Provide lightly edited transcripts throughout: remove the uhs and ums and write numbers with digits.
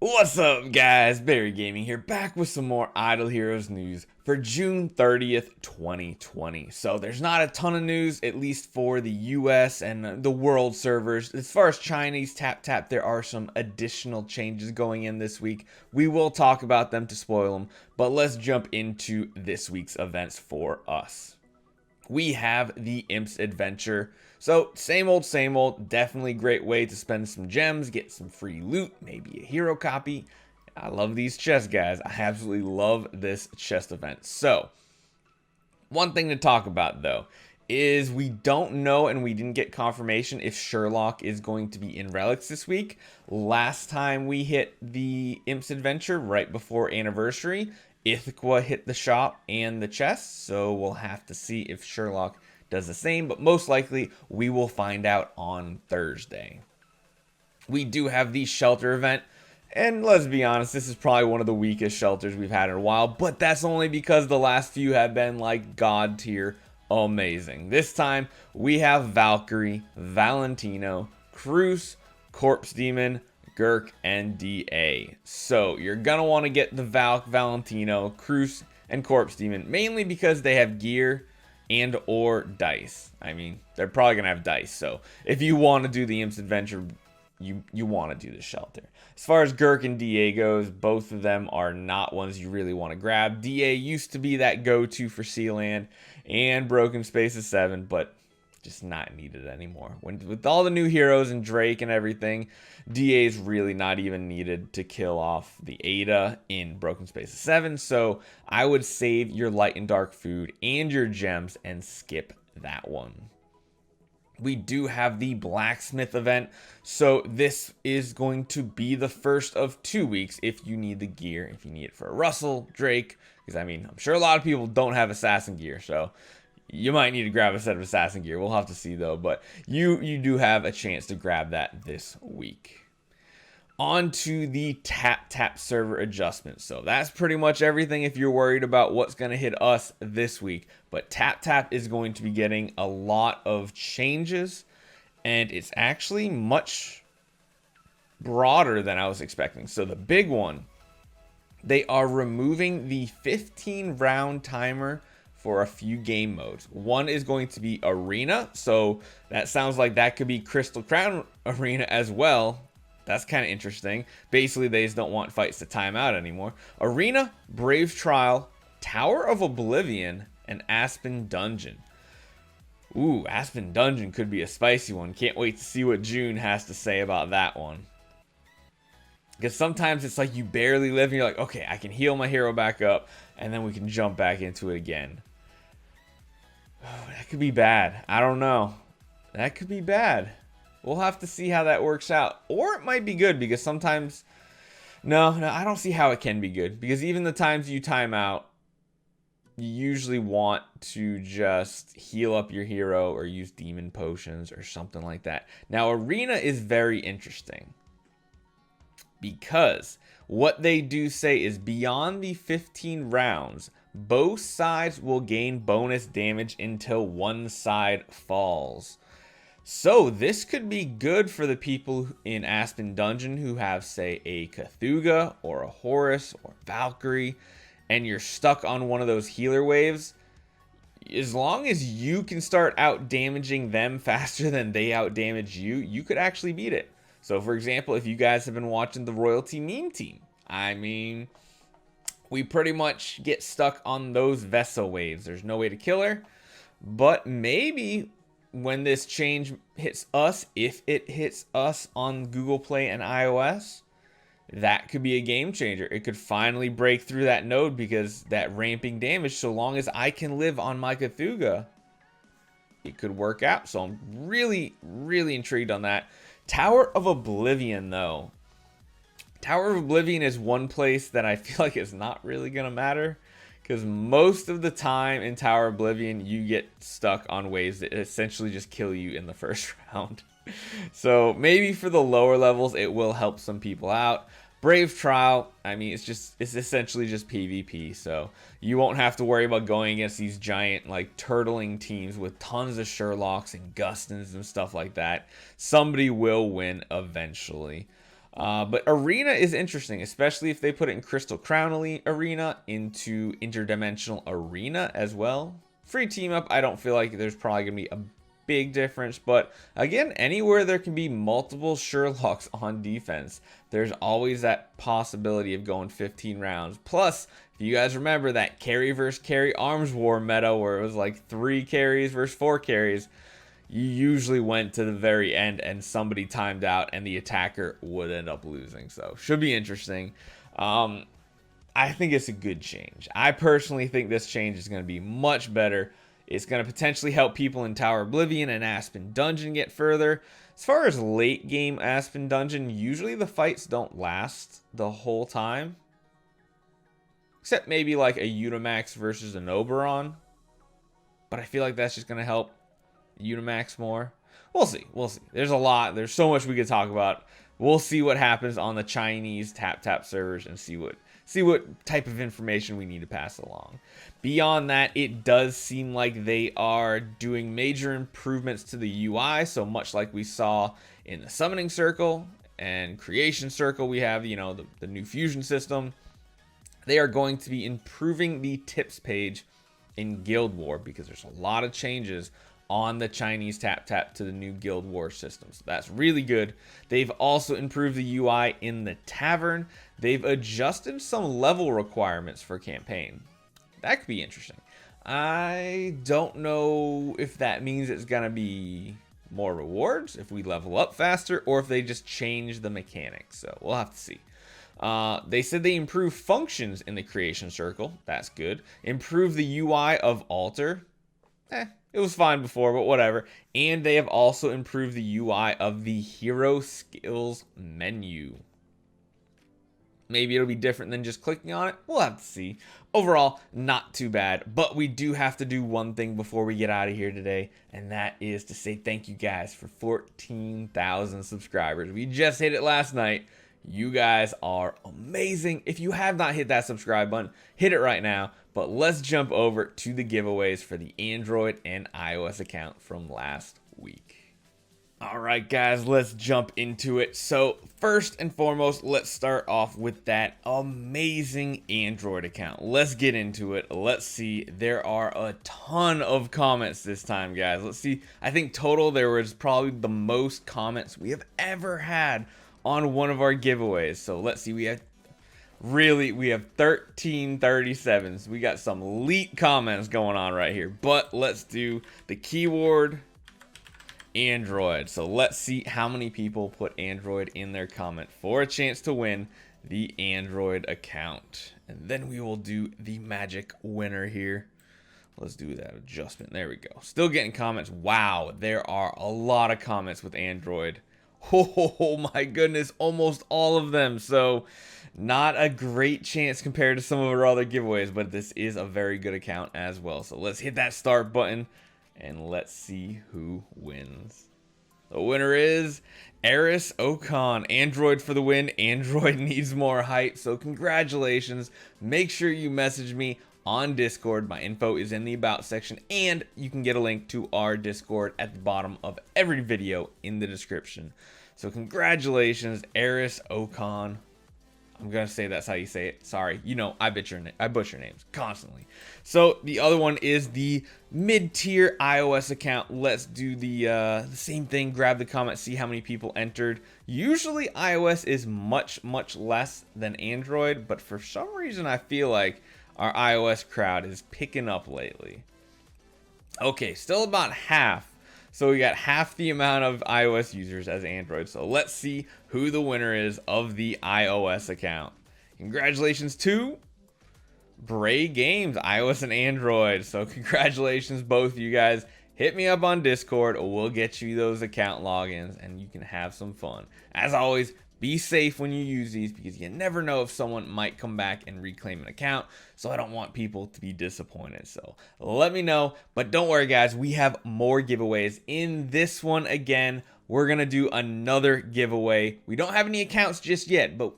What's up, guys? Barry Gaming here, back with some more Idle Heroes news for June 30th, 2020. So there's not a ton of news, at least for the US and the world servers. As far as Chinese TapTap, there are some additional changes going in this week. We will talk about them to spoil them, but let's jump into this week's events for us. We have the Imps Adventure. So same old, definitely great way to spend some gems, get some free loot, maybe a hero copy. I love these chests, guys. I absolutely love this chest event. So one thing to talk about though is we don't know, and we didn't get confirmation if Sherlock is going to be in Relics this week. Last time we hit the Imps Adventure right before anniversary, Ithaca hit the shop and the chest, so we'll have to see if Sherlock does the same, but most likely we will find out on Thursday. We do have the shelter event, and let's be honest, this is probably one of the weakest shelters we've had in a while, but that's only because the last few have been like god tier amazing. This time we have Valkyrie, Valentino, Cruz, Corpse Demon, Gurk, and DA. So you're gonna want to get the Valentino, Cruz, and Corpse Demon, mainly because they have gear and or dice. I mean, they're probably gonna have dice, so if you want to do the Imps Adventure, you want to do the shelter. As far as Gurk and DA goes, both of them are not ones you really want to grab. DA used to be that go-to for Sealand and Broken Spaces 7, but just not needed anymore. With all the new heroes and Drake and everything, DA is really not even needed to kill off the Ada in Broken Spaces 7, so I would save your light and dark food and your gems and skip that one. We do have the blacksmith event, so this is going to be the first of 2 weeks if you need the gear, if you need it for Russell, Drake, because I mean, I'm sure a lot of people don't have assassin gear, so you might need to grab a set of assassin gear. We'll have to see though, but you do have a chance to grab that this week. On to the TapTap server adjustments. So that's pretty much everything if you're worried about what's going to hit us this week. But TapTap is going to be getting a lot of changes, and it's actually much broader than I was expecting. So the big one, they are removing the 15 round timer for a few game modes. One is going to be Arena, so that sounds like that could be Crystal Crown Arena as well. That's kind of interesting. Basically, they just don't want fights to time out anymore. Arena, Brave Trial, Tower of Oblivion, and Aspen Dungeon. Ooh, Aspen Dungeon could be a spicy one. Can't wait to see what June has to say about that one. Because sometimes it's like you barely live and you're like, okay, I can heal my hero back up, and then we can jump back into it again. Oh, that could be bad. I don't know. That could be bad. We'll have to see how that works out. Or it might be good, because sometimes... No, I don't see how it can be good. Because even the times you time out, you usually want to just heal up your hero or use demon potions or something like that. Now, Arena is very interesting, because what they do say is beyond the 15 rounds, both sides will gain bonus damage until one side falls. So this could be good for the people in Aspen Dungeon who have, say, a Cthulhu or a Horus or Valkyrie, and you're stuck on one of those healer waves. As long as you can start out damaging them faster than they out damage you, you could actually beat it. So for example, if you guys have been watching the Royalty meme team, I mean, we pretty much get stuck on those Vessel waves. There's no way to kill her, but maybe when this change hits us, if it hits us on Google Play and iOS, that could be a game changer. It could finally break through that node, because that ramping damage, so long as I can live on my Cthulhu, it could work out. So I'm really intrigued on that. Tower of Oblivion though. Tower of Oblivion is one place that I feel like is not really going to matter, because most of the time in Tower of Oblivion, you get stuck on waves that essentially just kill you in the first round. So maybe for the lower levels, it will help some people out. Brave Trial, I mean, it's essentially just PvP, so you won't have to worry about going against these giant, like, turtling teams with tons of Sherlocks and Gustons and stuff like that. Somebody will win eventually. But Arena is interesting, especially if they put it in Crystal Crown Arena into Interdimensional Arena as well. Free team up, I don't feel like there's probably going to be a big difference. But again, anywhere there can be multiple Sherlocks on defense, there's always that possibility of going 15 rounds. Plus, if you guys remember that carry versus carry arms war meta where it was like 3 carries versus 4 carries, you usually went to the very end and somebody timed out and the attacker would end up losing. So should be interesting. I think it's a good change. I personally think this change is going to be much better. It's going to potentially help people in Tower Oblivion and Aspen Dungeon get further. As far as late game Aspen Dungeon, usually the fights don't last the whole time. Except maybe like a Unimax versus an Oberon. But I feel like that's just going to help Unimax more. We'll see. We'll see. There's a lot. There's so much we could talk about. We'll see what happens on the Chinese TapTap servers and see what type of information we need to pass along. Beyond that, it does seem like they are doing major improvements to the UI. So much like we saw in the Summoning Circle and Creation Circle, we have, you know, the new Fusion system. They are going to be improving the tips page in Guild War because there's a lot of changes on the Chinese TapTap to the new Guild War system. So that's really good. They've also improved the UI in the Tavern. They've adjusted some level requirements for campaign. That could be interesting. I don't know if that means it's going to be more rewards if we level up faster or if they just change the mechanics. So we'll have to see. They said they improved functions in the Creation Circle. That's good. Improved the UI of Altar. It was fine before, but whatever. And they have also improved the UI of the Hero Skills menu. Maybe it'll be different than just clicking on it. We'll have to see. Overall, not too bad. But we do have to do one thing before we get out of here today. And that is to say thank you guys for 14,000 subscribers. We just hit it last night. You guys are amazing. If you have not hit that subscribe button, hit it right now. But let's jump over to the giveaways for the Android and iOS account from last week. All right, guys, let's jump into it. So first and foremost, let's start off with that amazing Android account. Let's get into it. Let's see. There are a ton of comments this time, guys. Let's see. I think total there was probably the most comments we have ever had on one of our giveaways. So let's see. We have 1337s. We got some elite comments going on right here. But let's do the keyword Android. So let's see how many people put Android in their comment for a chance to win the Android account. And then we will do the magic winner here. Let's do that adjustment. There we go. Still getting comments. Wow, there are a lot of comments with Android. Oh my goodness, almost all of them. So not a great chance compared to some of our other giveaways, but this is a very good account as well. So let's hit that start button and let's see who wins. The winner is Eris Ocon. Android for the win. Android needs more hype. So congratulations. Make sure you message me on Discord. My info is in the About section, and you can get a link to our Discord at the bottom of every video in the description. So congratulations, Eris Ocon. I'm gonna say that's how you say it. Sorry, you know I butcher names constantly. So the other one is the mid-tier iOS account. Let's do the same thing. Grab the comment, see how many people entered. Usually iOS is much less than Android, but for some reason I feel like our iOS crowd is picking up lately. Okay, still about half. So we got half the amount of iOS users as Android. So let's see who the winner is of the iOS account. Congratulations to Bray Games, iOS and Android. So congratulations, both of you guys. Hit me up on Discord. We'll get you those account logins and you can have some fun. As always, be safe when you use these because you never know if someone might come back and reclaim an account. So I don't want people to be disappointed. So let me know. But don't worry, guys. We have more giveaways. In this one, again, we're going to do another giveaway. We don't have any accounts just yet, but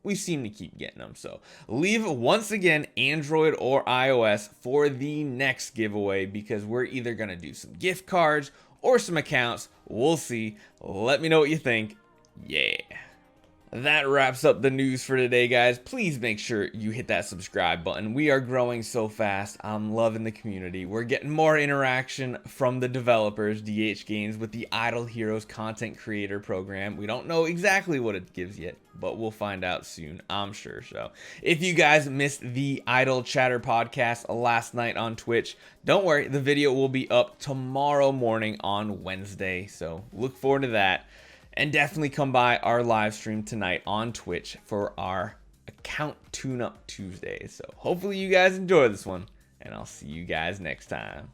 we seem to keep getting them. So leave, once again, Android or iOS for the next giveaway because we're either going to do some gift cards or some accounts. We'll see. Let me know what you think. Yeah. that wraps up the news for today, guys. Please make sure you hit that subscribe button. We are growing so fast. I'm loving the community. We're getting more interaction from the developers, DH Games, with the Idle Heroes content creator program. We don't know exactly what it gives yet, but we'll find out soon, I'm sure. So if you guys missed the Idle Chatter podcast last night on Twitch, don't worry, the video will be up tomorrow morning on Wednesday. So look forward to that. And definitely come by our live stream tonight on Twitch for our account tune-up Tuesday. So hopefully you guys enjoy this one, and I'll see you guys next time.